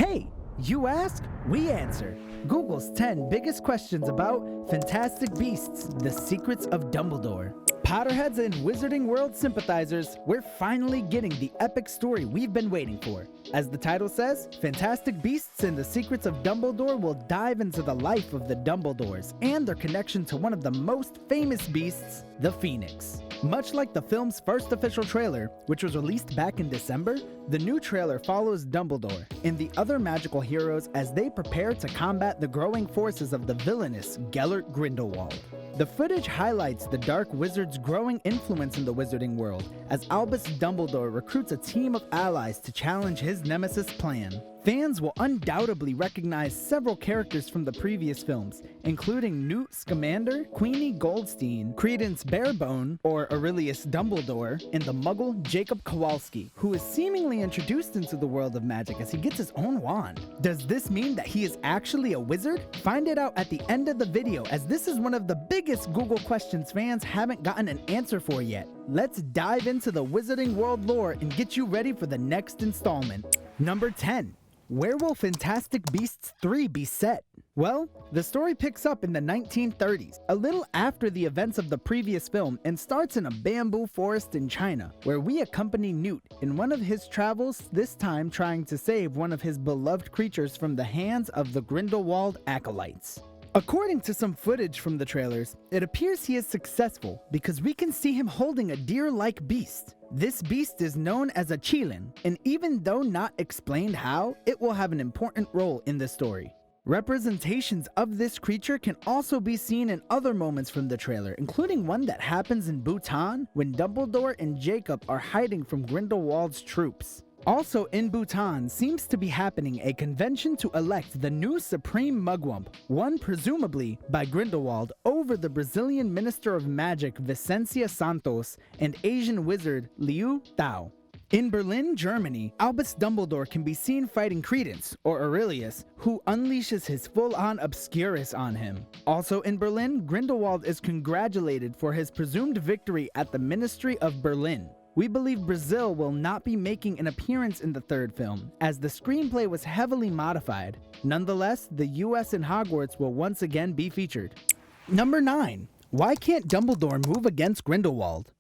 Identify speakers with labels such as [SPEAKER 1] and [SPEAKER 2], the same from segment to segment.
[SPEAKER 1] Hey, you ask, we answer. Google's 10 biggest questions about Fantastic Beasts, The Secrets of Dumbledore. Potterheads and Wizarding World sympathizers, we're finally getting the epic story we've been waiting for. As the title says, Fantastic Beasts and the Secrets of Dumbledore will dive into the life of the Dumbledores and their connection to one of the most famous beasts, the Phoenix. Much like the film's first official trailer, which was released back in December, the new trailer follows Dumbledore and the other magical heroes as they prepare to combat the growing forces of the villainous Gellert Grindelwald. The footage highlights the Dark Wizard's growing influence in the wizarding world as Albus Dumbledore recruits a team of allies to challenge his nemesis plan. Fans will undoubtedly recognize several characters from the previous films, including Newt Scamander, Queenie Goldstein, Credence Barebone, or Aurelius Dumbledore, and the Muggle Jacob Kowalski, who is seemingly introduced into the world of magic as he gets his own wand. Does this mean that he is actually a wizard? Find it out at the end of the video, as this is one of the biggest Google questions fans haven't gotten an answer for yet. Let's dive into the Wizarding World lore and get you ready for the next installment. Number 10. Where will Fantastic Beasts 3 be set? Well, the story picks up in the 1930s, a little after the events of the previous film, and starts in a bamboo forest in China, where we accompany Newt in one of his travels, this time trying to save one of his beloved creatures from the hands of the Grindelwald acolytes. According to some footage from the trailers, it appears he is successful because we can see him holding a deer-like beast. This beast is known as a Qilin, and even though not explained how, it will have an important role in the story. Representations of this creature can also be seen in other moments from the trailer, including one that happens in Bhutan when Dumbledore and Jacob are hiding from Grindelwald's troops. Also in Bhutan seems to be happening a convention to elect the new Supreme Mugwump, won presumably by Grindelwald over the Brazilian Minister of Magic Vicencia Santos and Asian wizard Liu Tao. In Berlin, Germany, Albus Dumbledore can be seen fighting Credence, or Aurelius, who unleashes his full-on Obscurus on him. Also in Berlin, Grindelwald is congratulated for his presumed victory at the Ministry of Berlin. We believe Brazil will not be making an appearance in the third film, as the screenplay was heavily modified. Nonetheless, the US and Hogwarts will once again be featured. Number 9. Why can't Dumbledore move against Grindelwald?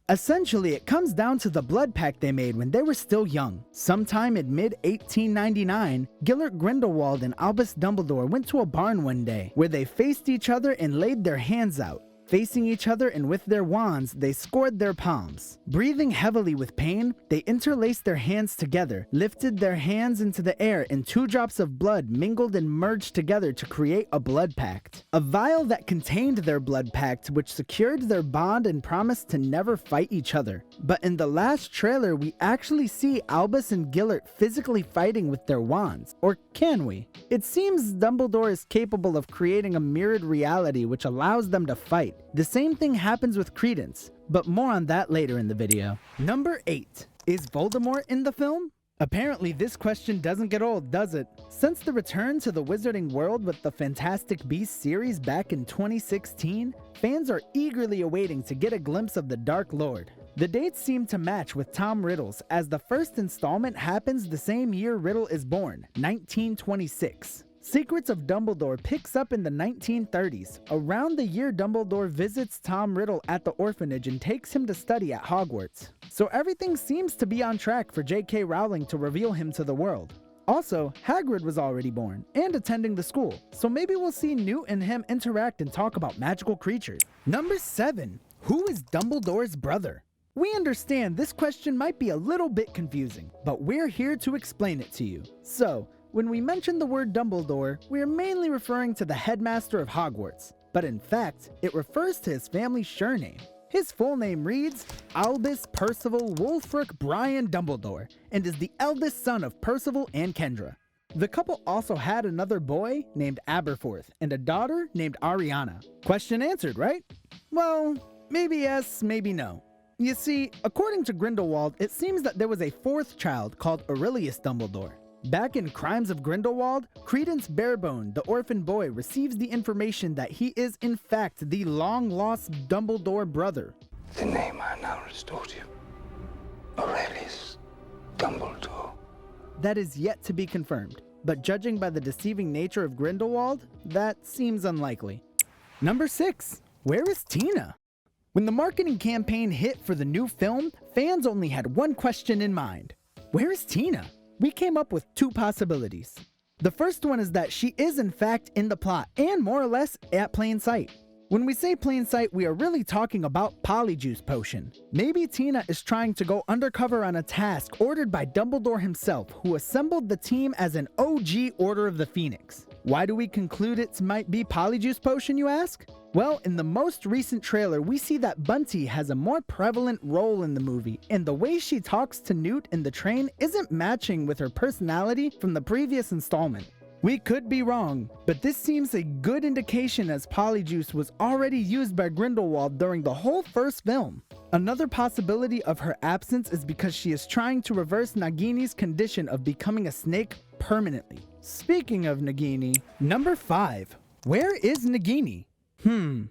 [SPEAKER 1] Essentially, it comes down to the blood pact they made when they were still young. Sometime in mid-1899, Gellert Grindelwald and Albus Dumbledore went to a barn one day, where they faced each other and laid their hands out. Facing each other and with their wands, they scored their palms. Breathing heavily with pain, they interlaced their hands together, lifted their hands into the air, and 2 drops of blood mingled and merged together to create a blood pact. A vial that contained their blood pact, which secured their bond and promised to never fight each other. But in the last trailer, we actually see Albus and Gellert physically fighting with their wands. Or can we? It seems Dumbledore is capable of creating a mirrored reality which allows them to fight. The same thing happens with Credence, but more on that later in the video. Number 8. Is Voldemort in the film? Apparently this question doesn't get old, does it? Since the return to the Wizarding World with the Fantastic Beasts series back in 2016, fans are eagerly awaiting to get a glimpse of the Dark Lord. The dates seem to match with Tom Riddle's, as the first installment happens the same year Riddle is born, 1926. Secrets of Dumbledore picks up in the 1930s, around the year Dumbledore visits Tom Riddle at the orphanage and takes him to study at Hogwarts. So everything seems to be on track for J.K. Rowling to reveal him to the world. Also, Hagrid was already born and attending the school, so maybe we'll see Newt and him interact and talk about magical creatures. Number 7. Who is Dumbledore's brother? We understand this question might be a little bit confusing, but we're here to explain it to you. So, when we mention the word Dumbledore, we're mainly referring to the headmaster of Hogwarts, but in fact, it refers to his family's surname. His full name reads Albus Percival Wulfric Brian Dumbledore, and is the eldest son of Percival and Kendra. The couple also had another boy named Aberforth and a daughter named Ariana. Question answered, right? Well, maybe yes, maybe no. You see, according to Grindelwald, it seems that there was a 4th child called Aurelius Dumbledore. Back in Crimes of Grindelwald, Credence Barebone, the orphan boy, receives the information that he is in fact the long-lost Dumbledore brother.
[SPEAKER 2] The name I now restore to you, Aurelius Dumbledore.
[SPEAKER 1] That is yet to be confirmed. but judging by the deceiving nature of Grindelwald, that seems unlikely. Number 6. Where is Tina? When the marketing campaign hit for the new film, fans only had one question in mind. Where is Tina? We came up with 2 possibilities. The first one is that she is in fact in the plot and more or less at plain sight. When we say plain sight, we are really talking about Polyjuice Potion. Maybe Tina is trying to go undercover on a task ordered by Dumbledore himself, who assembled the team as an OG Order of the Phoenix. Why do we conclude it might be Polyjuice Potion, you ask? Well, in the most recent trailer, we see that Bunty has a more prevalent role in the movie, and the way she talks to Newt in the train isn't matching with her personality from the previous installment. We could be wrong, but this seems a good indication as Polyjuice was already used by Grindelwald during the whole first film. Another possibility of her absence is because she is trying to reverse Nagini's condition of becoming a snake permanently. Speaking of Nagini, number 5. Where is Nagini?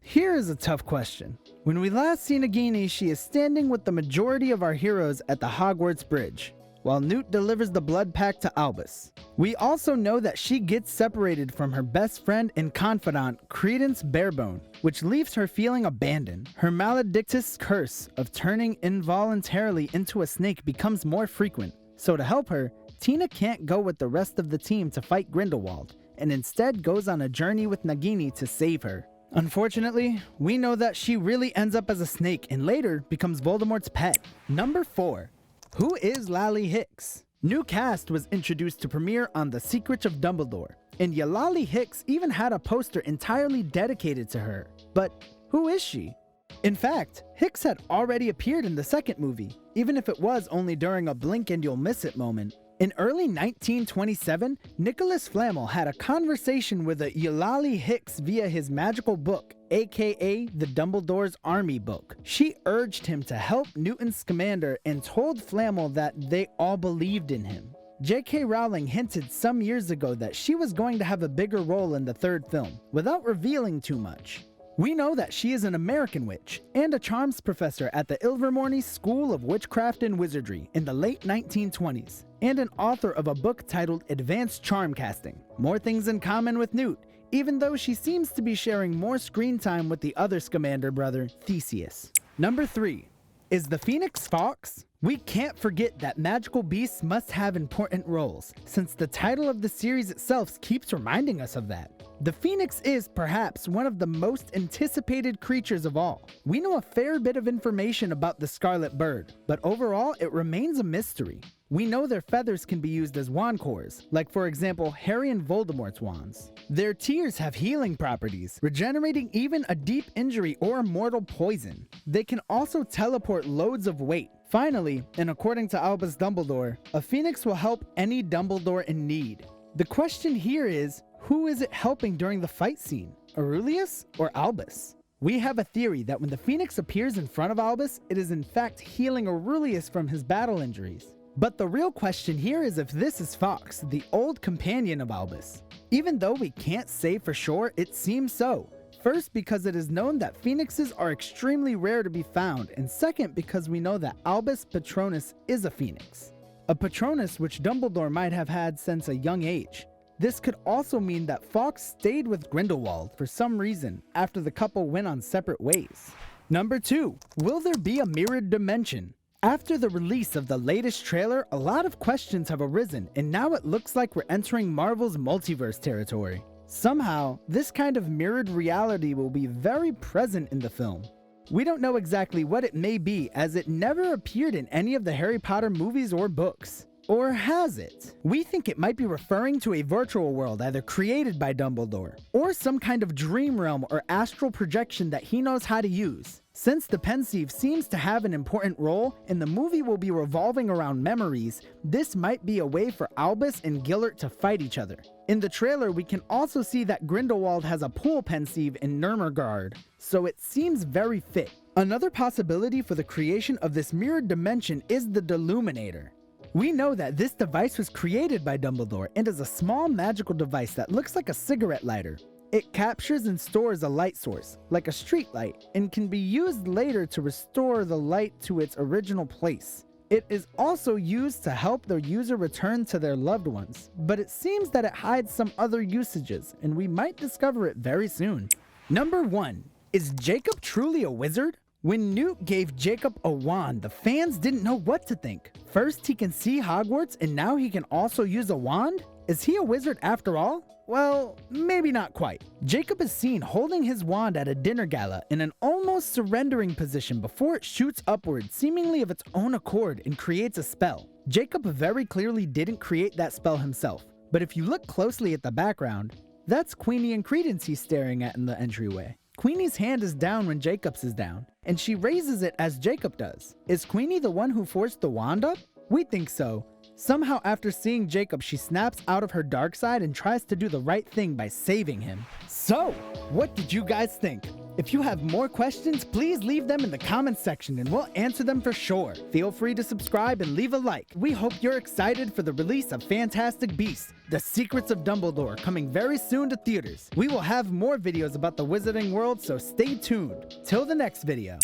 [SPEAKER 1] Here is a tough question. When we last see Nagini, she is standing with the majority of our heroes at the Hogwarts Bridge, while Newt delivers the blood pack to Albus. We also know that she gets separated from her best friend and confidant, Credence Barebone, which leaves her feeling abandoned. Her maledictus curse of turning involuntarily into a snake becomes more frequent, so to help her, Tina can't go with the rest of the team to fight Grindelwald, and instead goes on a journey with Nagini to save her. Unfortunately, we know that she really ends up as a snake and later becomes Voldemort's pet. Number 4. Who is Lally Hicks? New cast was introduced to premiere on The Secrets of Dumbledore, and Lally Hicks even had a poster entirely dedicated to her. But who is she? In fact, Hicks had already appeared in the second movie, even if it was only during a blink and you'll miss it moment. In early 1927, Nicholas Flamel had a conversation with Lally Hicks via his magical book, aka the Dumbledore's Army Book. She urged him to help Newton Scamander and told Flamel that they all believed in him. J.K. Rowling hinted some years ago that she was going to have a bigger role in the third film, without revealing too much. We know that she is an American witch and a charms professor at the Ilvermorny School of Witchcraft and Wizardry in the late 1920s, and an author of a book titled Advanced Charm Casting. More things in common with Newt, even though she seems to be sharing more screen time with the other Scamander brother, Theseus. Number 3. Is the Phoenix Fawkes? We can't forget that magical beasts must have important roles, since the title of the series itself keeps reminding us of that. The Phoenix is perhaps one of the most anticipated creatures of all. We know a fair bit of information about the Scarlet Bird, but overall it remains a mystery. We know their feathers can be used as wand cores, like for example Harry and Voldemort's wands. Their tears have healing properties, regenerating even a deep injury or mortal poison. They can also teleport loads of weight. Finally, and according to Albus Dumbledore, a phoenix will help any Dumbledore in need. The question here is, who is it helping during the fight scene? Aurelius or Albus? We have a theory that when the phoenix appears in front of Albus, it is in fact healing Aurelius from his battle injuries. But the real question here is if this is Fawkes, the old companion of Albus. Even though we can't say for sure, it seems so. First, because it is known that phoenixes are extremely rare to be found, and second, because we know that Albus Patronus is a phoenix. A Patronus which Dumbledore might have had since a young age. This could also mean that Fawkes stayed with Grindelwald for some reason after the couple went on separate ways. Number 2. Will there be a mirrored dimension? After the release of the latest trailer, a lot of questions have arisen, and now it looks like we're entering Marvel's multiverse territory. Somehow, this kind of mirrored reality will be very present in the film. We don't know exactly what it may be, as it never appeared in any of the Harry Potter movies or books. Or has it? We think it might be referring to a virtual world either created by Dumbledore, or some kind of dream realm or astral projection that he knows how to use. Since the Pensieve seems to have an important role and the movie will be revolving around memories, this might be a way for Albus and Gellert to fight each other. In the trailer, we can also see that Grindelwald has a pool Pensieve in Nurmagard, so it seems very fit. Another possibility for the creation of this mirrored dimension is the Deluminator. We know that this device was created by Dumbledore and is a small magical device that looks like a cigarette lighter. It captures and stores a light source, like a street light, and can be used later to restore the light to its original place. It is also used to help the user return to their loved ones, but it seems that it hides some other usages, and we might discover it very soon. Number 1. Is Jacob truly a wizard? When Newt gave Jacob a wand, the fans didn't know what to think. First he can see Hogwarts, and now he can also use a wand? Is he a wizard after all? Well, maybe not quite. Jacob is seen holding his wand at a dinner gala in an almost surrendering position before it shoots upward, seemingly of its own accord, and creates a spell. Jacob very clearly didn't create that spell himself, but if you look closely at the background, that's Queenie and Credence he's staring at in the entryway. Queenie's hand is down when Jacob's is down, and she raises it as Jacob does. Is Queenie the one who forced the wand up? We think so. Somehow after seeing Jacob, she snaps out of her dark side and tries to do the right thing by saving him. So, what did you guys think? If you have more questions, please leave them in the comments section and we'll answer them for sure. Feel free to subscribe and leave a like. We hope you're excited for the release of Fantastic Beasts: The Secrets of Dumbledore, coming very soon to theaters. We will have more videos about the Wizarding World, so stay tuned. Till the next video.